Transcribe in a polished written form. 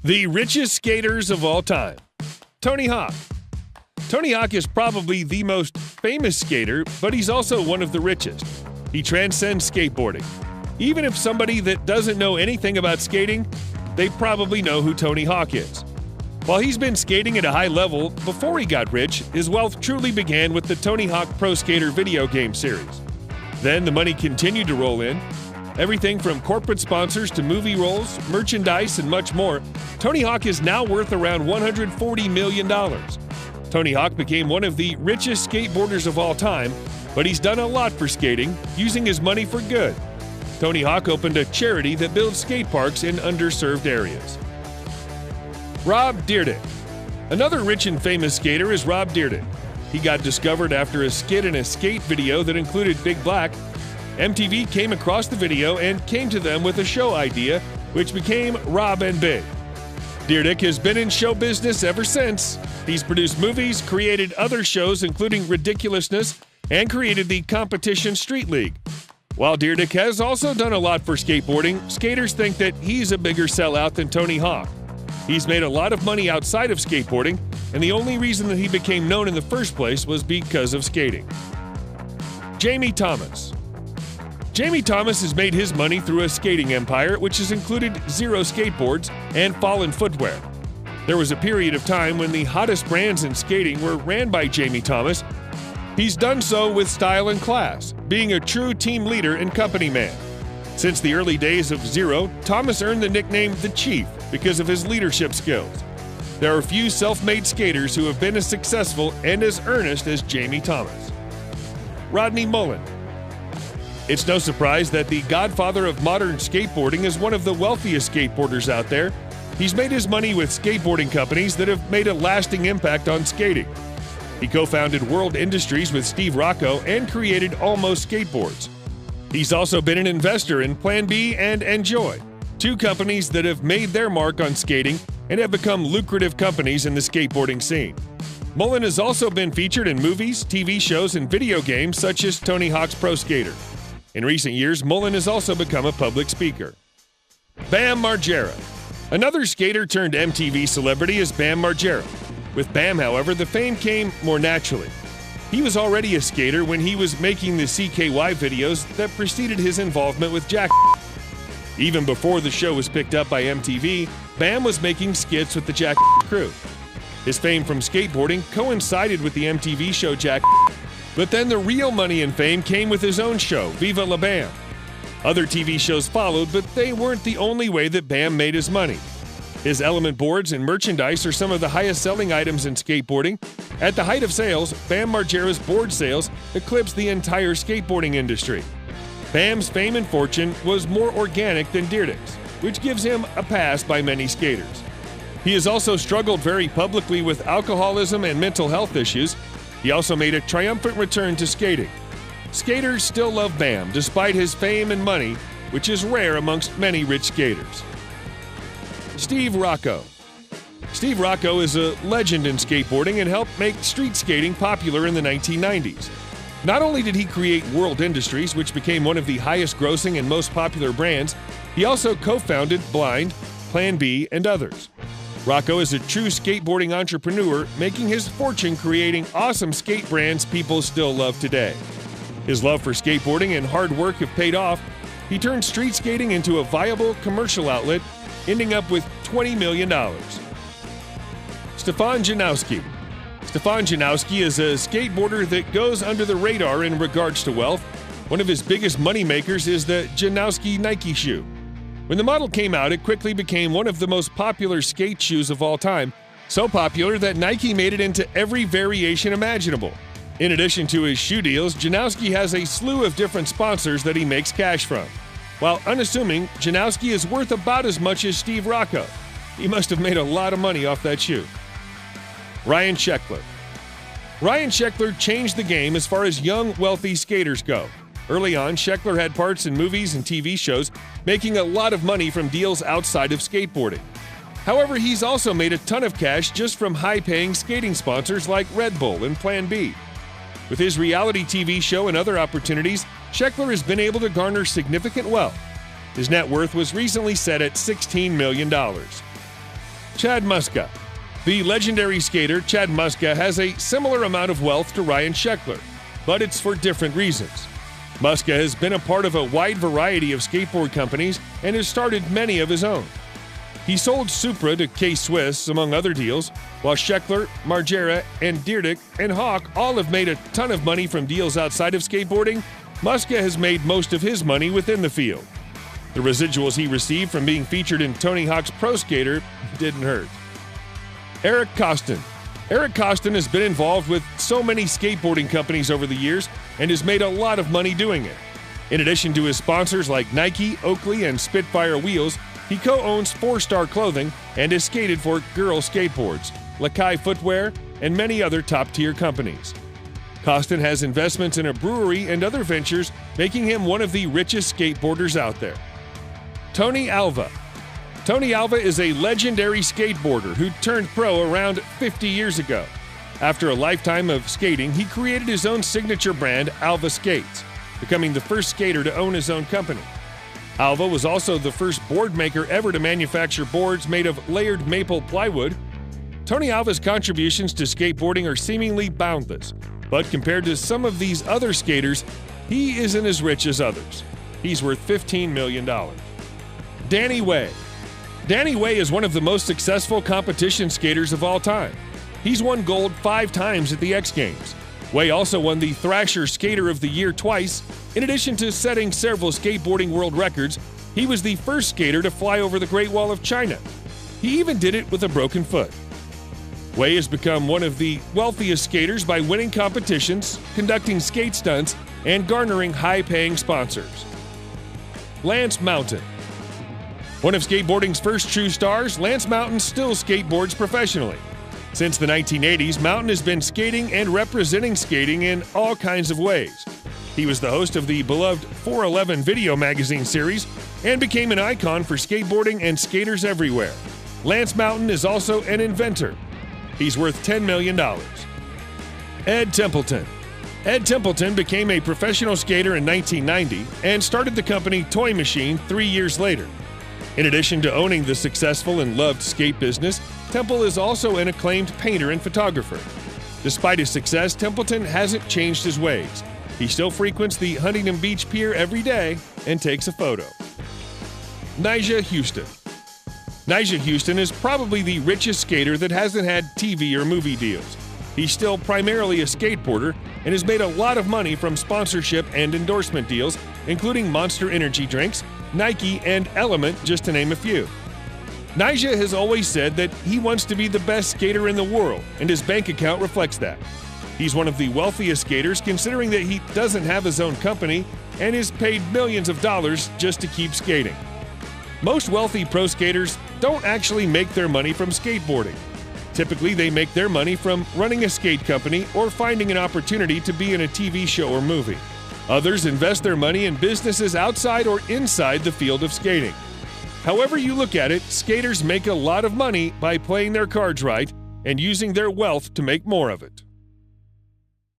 The richest skaters of all time. Tony Hawk. Tony Hawk is probably the most famous skater, but he's also one of the richest. He transcends skateboarding. Even if somebody that doesn't know anything about skating, they probably know who Tony Hawk is. While he's been skating at a high level before he got rich, his wealth truly began with the Tony Hawk Pro Skater video game series. Then the money continued to roll in. Everything from corporate sponsors to movie roles, merchandise, and much more, Tony Hawk is now worth around $140 million. Tony Hawk became one of the richest skateboarders of all time, but he's done a lot for skating, using his money for good. Tony Hawk opened a charity that builds skate parks in underserved areas. Rob Dyrdek. Another rich and famous skater is Rob Dyrdek. He got discovered after a skit in a skate video that included Big Black. MTV came across the video and came to them with a show idea, which became Rob and Big. Dyrdek has been in show business ever since. He's produced movies, created other shows including Ridiculousness, and created the competition Street League. While Dyrdek has also done a lot for skateboarding, skaters think that he's a bigger sellout than Tony Hawk. He's made a lot of money outside of skateboarding, and the only reason that he became known in the first place was because of skating. Jamie Thomas. Jamie Thomas has made his money through a skating empire, which has included Xero skateboards and Fallen footwear. There was a period of time when the hottest brands in skating were ran by Jamie Thomas. He's done so with style and class, being a true team leader and company man. Since the early days of Xero, Thomas earned the nickname The Chief because of his leadership skills. There are few self-made skaters who have been as successful and as earnest as Jamie Thomas. Rodney Mullen. It's no surprise that the godfather of modern skateboarding is one of the wealthiest skateboarders out there. He's made his money with skateboarding companies that have made a lasting impact on skating. He co-founded World Industries with Steve Rocco and created Almost Skateboards. He's also been an investor in Plan B and Enjoy, two companies that have made their mark on skating and have become lucrative companies in the skateboarding scene. Mullen has also been featured in movies, TV shows, and video games such as Tony Hawk's Pro Skater. In recent years, Mullen has also become a public speaker. Bam Margera. Another skater turned MTV celebrity is Bam Margera. With Bam, however, the fame came more naturally. He was already a skater when he was making the CKY videos that preceded his involvement with Jack. Even before the show was picked up by MTV, Bam was making skits with the Jack crew. His fame from skateboarding coincided with the MTV show Jack, but then the real money and fame came with his own show, Viva La Bam. Other TV shows followed, but they weren't the only way that Bam made his money. His element boards and merchandise are some of the highest selling items in skateboarding. At the height of sales, Bam Margera's board sales eclipsed the entire skateboarding industry. Bam's fame and fortune was more organic than Dyrdek's, which gives him a pass by many skaters. He has also struggled very publicly with alcoholism and mental health issues. He also made a triumphant return to skating. Skaters still love Bam despite his fame and money, which is rare amongst many rich skaters. Steve Rocco. Steve Rocco is a legend in skateboarding and helped make street skating popular in the 1990s. Not only did he create World Industries, which became one of the highest grossing and most popular brands, he also co-founded Blind, Plan B, and others. Rocco is a true skateboarding entrepreneur, making his fortune creating awesome skate brands people still love today. His love for skateboarding and hard work have paid off. He turned street skating into a viable commercial outlet, ending up with $20 million. Stefan Janowski. Stefan Janowski is a skateboarder that goes under the radar in regards to wealth. One of his biggest moneymakers is the Janowski Nike shoe. When the model came out, it quickly became one of the most popular skate shoes of all time, so popular that Nike made it into every variation imaginable. In addition to his shoe deals, Janowski has a slew of different sponsors that he makes cash from. While unassuming, Janowski is worth about as much as Steve Rocco. He must have made a lot of money off that shoe. Ryan Sheckler. Ryan Sheckler changed the game as far as young, wealthy skaters go. Early on, Sheckler had parts in movies and TV shows, making a lot of money from deals outside of skateboarding. However, he's also made a ton of cash just from high-paying skating sponsors like Red Bull and Plan B. With his reality TV show and other opportunities, Sheckler has been able to garner significant wealth. His net worth was recently set at $16 million. Chad Muska. The legendary skater Chad Muska has a similar amount of wealth to Ryan Sheckler, but it's for different reasons. Muska has been a part of a wide variety of skateboard companies and has started many of his own. He sold Supra to K-Swiss, among other deals, while Sheckler, Margera, and Dyrdek and Hawk all have made a ton of money from deals outside of skateboarding. Muska has made most of his money within the field. The residuals he received from being featured in Tony Hawk's Pro Skater didn't hurt. Eric Koston. Eric Koston has been involved with so many skateboarding companies over the years and has made a lot of money doing it. In addition to his sponsors like Nike, Oakley, and Spitfire Wheels, he co-owns 4-Star Clothing and has skated for Girl Skateboards, Lakai Footwear, and many other top-tier companies. Koston has investments in a brewery and other ventures, making him one of the richest skateboarders out there. Tony Alva. Tony Alva is a legendary skateboarder who turned pro around 50 years ago. After a lifetime of skating, he created his own signature brand, Alva Skates, becoming the first skater to own his own company. Alva was also the first board maker ever to manufacture boards made of layered maple plywood. Tony Alva's contributions to skateboarding are seemingly boundless, but compared to some of these other skaters, he isn't as rich as others. He's worth $15 million. Danny Way. Danny Way is one of the most successful competition skaters of all time. He's won gold 5 times at the X Games. Way also won the Thrasher Skater of the Year twice. In addition to setting several skateboarding world records, he was the first skater to fly over the Great Wall of China. He even did it with a broken foot. Way has become one of the wealthiest skaters by winning competitions, conducting skate stunts, and garnering high-paying sponsors. Lance Mountain. One of skateboarding's first true stars, Lance Mountain still skateboards professionally. Since the 1980s, Mountain has been skating and representing skating in all kinds of ways. He was the host of the beloved 411 video magazine series and became an icon for skateboarding and skaters everywhere. Lance Mountain is also an inventor. He's worth $10 million. Ed Templeton. Ed Templeton became a professional skater in 1990 and started the company Toy Machine 3 years later. In addition to owning the successful and loved skate business, Temple is also an acclaimed painter and photographer. Despite his success, Templeton hasn't changed his ways. He still frequents the Huntington Beach Pier every day and takes a photo. Nyjah Huston. Nyjah Huston is probably the richest skater that hasn't had TV or movie deals. He's still primarily a skateboarder and has made a lot of money from sponsorship and endorsement deals, including Monster Energy drinks, Nike, and Element, just to name a few. Nyjah has always said that he wants to be the best skater in the world, and his bank account reflects that. He's one of the wealthiest skaters, considering that he doesn't have his own company and is paid millions of dollars just to keep skating. Most wealthy pro skaters don't actually make their money from skateboarding. Typically, they make their money from running a skate company or finding an opportunity to be in a TV show or movie. Others invest their money in businesses outside or inside the field of skating. However you look at it, skaters make a lot of money by playing their cards right and using their wealth to make more of it.